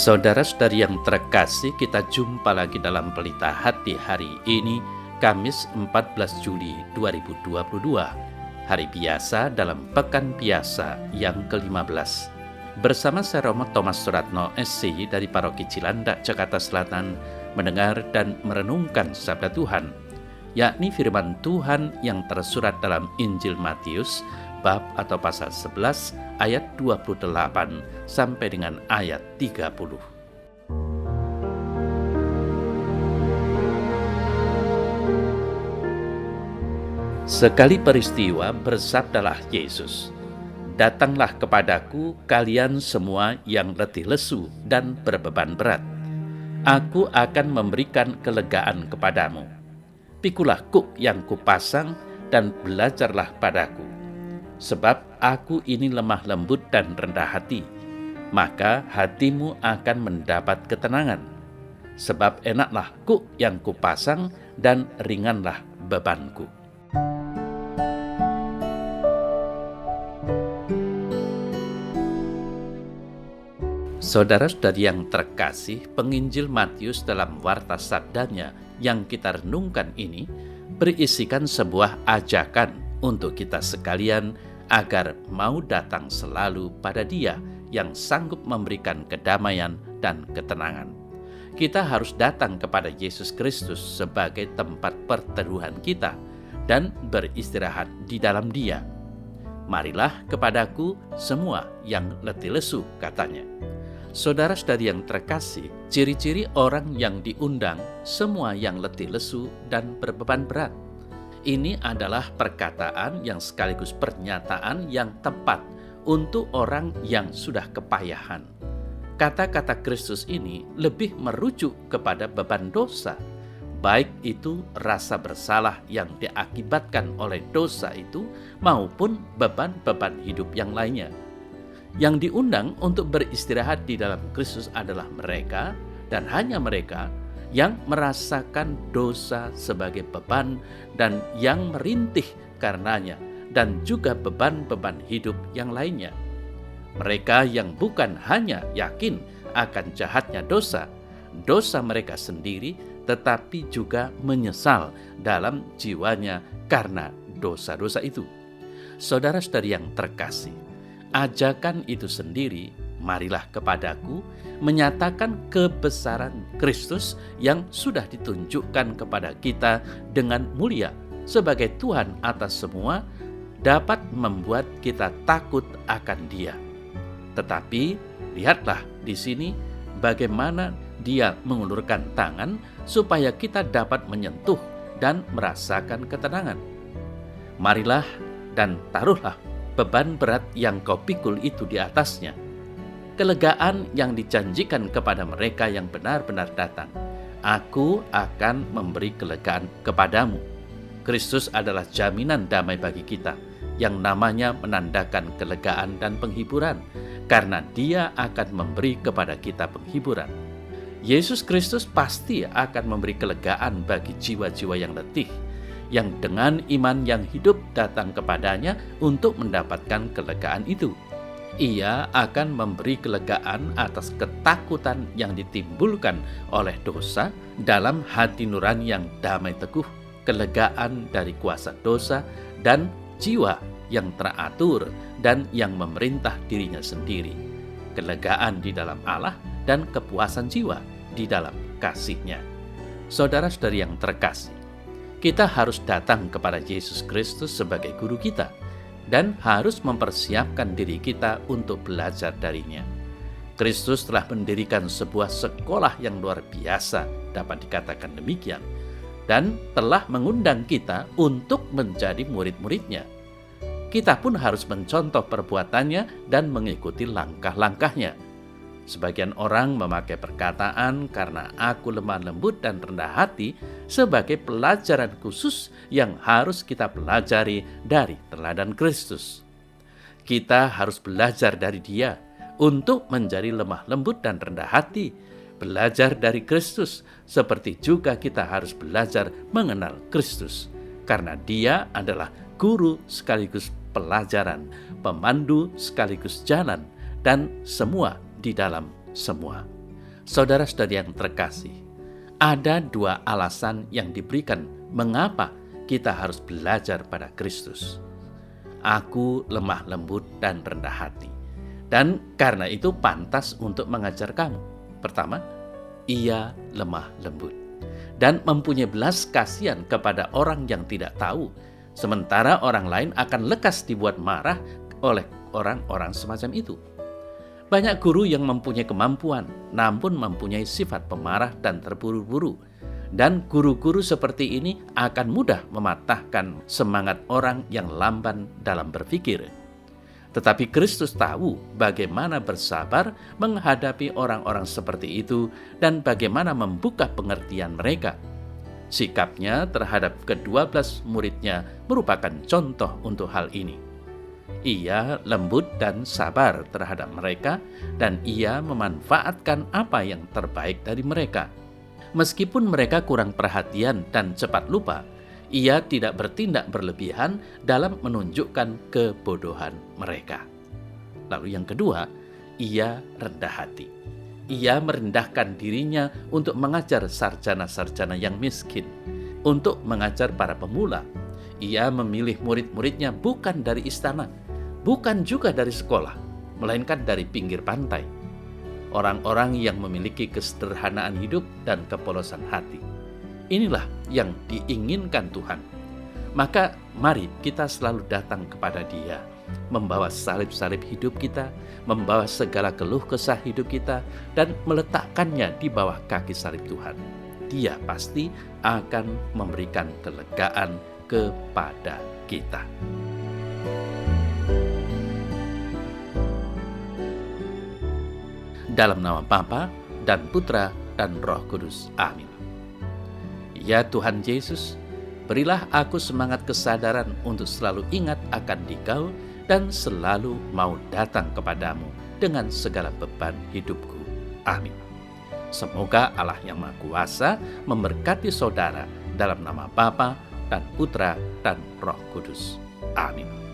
Saudara-saudari yang terkasih, kita jumpa lagi dalam Pelita Hati hari ini, Kamis 14 Juli 2022, hari biasa dalam Pekan Biasa yang ke-15. Bersama saya Romo Thomas Suratno SC dari Paroki Cilandak, Jakarta Selatan, mendengar dan merenungkan sabda Tuhan, yakni firman Tuhan yang tersurat dalam Injil Matius, bab atau pasal 11 ayat 28 sampai dengan ayat 30. Sekali peristiwa bersabdalah Yesus, "Datanglah kepadaku kalian semua yang letih lesu dan berbeban berat. Aku akan memberikan kelegaan kepadamu. Pikulah kuk yang kupasang dan belajarlah padaku. Sebab aku ini lemah lembut dan rendah hati, maka hatimu akan mendapat ketenangan. Sebab enaklah kuk yang kupasang dan ringanlah bebanku." Saudara-saudari yang terkasih, penginjil Matius dalam warta sabdanya yang kita renungkan ini berisikan sebuah ajakan untuk kita sekalian agar mau datang selalu pada Dia yang sanggup memberikan kedamaian dan ketenangan. Kita harus datang kepada Yesus Kristus sebagai tempat perteduhan kita dan beristirahat di dalam Dia. "Marilah kepadaku semua yang letih lesu," katanya. Saudara-saudari yang terkasih, ciri-ciri orang yang diundang semua yang letih lesu dan berbeban berat. Ini adalah perkataan yang sekaligus pernyataan yang tepat untuk orang yang sudah kepayahan. Kata-kata Kristus ini lebih merujuk kepada beban dosa, baik itu rasa bersalah yang diakibatkan oleh dosa itu maupun beban-beban hidup yang lainnya. Yang diundang untuk beristirahat di dalam Kristus adalah mereka, dan hanya mereka, yang merasakan dosa sebagai beban dan yang merintih karenanya, dan juga beban-beban hidup yang lainnya. Mereka yang bukan hanya yakin akan jahatnya dosa mereka sendiri, tetapi juga menyesal dalam jiwanya karena dosa-dosa itu. Saudara-saudari yang terkasih, ajakan itu sendiri, "Marilah kepadaku," menyatakan kebesaran Kristus yang sudah ditunjukkan kepada kita dengan mulia sebagai Tuhan atas semua, dapat membuat kita takut akan Dia. Tetapi lihatlah di sini bagaimana Dia mengulurkan tangan supaya kita dapat menyentuh dan merasakan ketenangan. "Marilah dan taruhlah beban berat yang kau pikul itu di atasnya." Kelegaan yang dijanjikan kepada mereka yang benar-benar datang. "Aku akan memberi kelegaan kepadamu." Kristus adalah jaminan damai bagi kita, yang namanya menandakan kelegaan dan penghiburan, karena Dia akan memberi kepada kita penghiburan. Yesus Kristus pasti akan memberi kelegaan bagi jiwa-jiwa yang letih, yang dengan iman yang hidup datang kepadanya untuk mendapatkan kelegaan itu. Ia akan memberi kelegaan atas ketakutan yang ditimbulkan oleh dosa dalam hati nurani yang damai teguh, kelegaan dari kuasa dosa, dan jiwa yang teratur dan yang memerintah dirinya sendiri, kelegaan di dalam Allah dan kepuasan jiwa di dalam kasih-Nya. Saudara-saudari yang terkasih, kita harus datang kepada Yesus Kristus sebagai guru kita dan harus mempersiapkan diri kita untuk belajar darinya. Kristus telah mendirikan sebuah sekolah yang luar biasa, dapat dikatakan demikian, dan telah mengundang kita untuk menjadi murid-muridnya. Kita pun harus mencontoh perbuatannya dan mengikuti langkah-langkahnya. Sebagian orang memakai perkataan "karena aku lemah lembut dan rendah hati" sebagai pelajaran khusus yang harus kita pelajari dari teladan Kristus. Kita harus belajar dari Dia untuk menjadi lemah lembut dan rendah hati, belajar dari Kristus, seperti juga kita harus belajar mengenal Kristus, karena Dia adalah guru sekaligus pelajaran, pemandu sekaligus jalan, dan semua di dalam semua. Saudara-saudari yang terkasih, ada dua alasan yang diberikan mengapa kita harus belajar pada Kristus. Aku lemah lembut dan rendah hati, dan karena itu pantas untuk mengajar kamu. Pertama, ia lemah lembut dan mempunyai belas kasihan kepada orang yang tidak tahu, sementara orang lain akan lekas dibuat marah oleh orang-orang semacam itu. Banyak guru yang mempunyai kemampuan, namun mempunyai sifat pemarah dan terburu-buru. Dan guru-guru seperti ini akan mudah mematahkan semangat orang yang lamban dalam berpikir. Tetapi Kristus tahu bagaimana bersabar menghadapi orang-orang seperti itu dan bagaimana membuka pengertian mereka. Sikapnya terhadap ke-12 muridnya merupakan contoh untuk hal ini. Ia lembut dan sabar terhadap mereka, dan ia memanfaatkan apa yang terbaik dari mereka. Meskipun mereka kurang perhatian dan cepat lupa, ia tidak bertindak berlebihan dalam menunjukkan kebodohan mereka. Lalu yang kedua, ia rendah hati. Ia merendahkan dirinya untuk mengajar sarjana-sarjana yang miskin, untuk mengajar para pemula. Ia memilih murid-muridnya bukan dari istana, bukan juga dari sekolah, melainkan dari pinggir pantai. Orang-orang yang memiliki kesederhanaan hidup dan kepolosan hati. Inilah yang diinginkan Tuhan. Maka mari kita selalu datang kepada Dia, membawa salib-salib hidup kita, membawa segala keluh kesah hidup kita, dan meletakkannya di bawah kaki salib Tuhan. Dia pasti akan memberikan kelegaan kepada kita. Dalam nama Bapa dan Putra dan Roh Kudus. Amin. Ya Tuhan Yesus, berilah aku semangat kesadaran untuk selalu ingat akan Dikau dan selalu mau datang kepadamu dengan segala beban hidupku. Amin. Semoga Allah yang Maha Kuasa memberkati saudara dalam nama Bapa dan Putra dan Roh Kudus. Amin.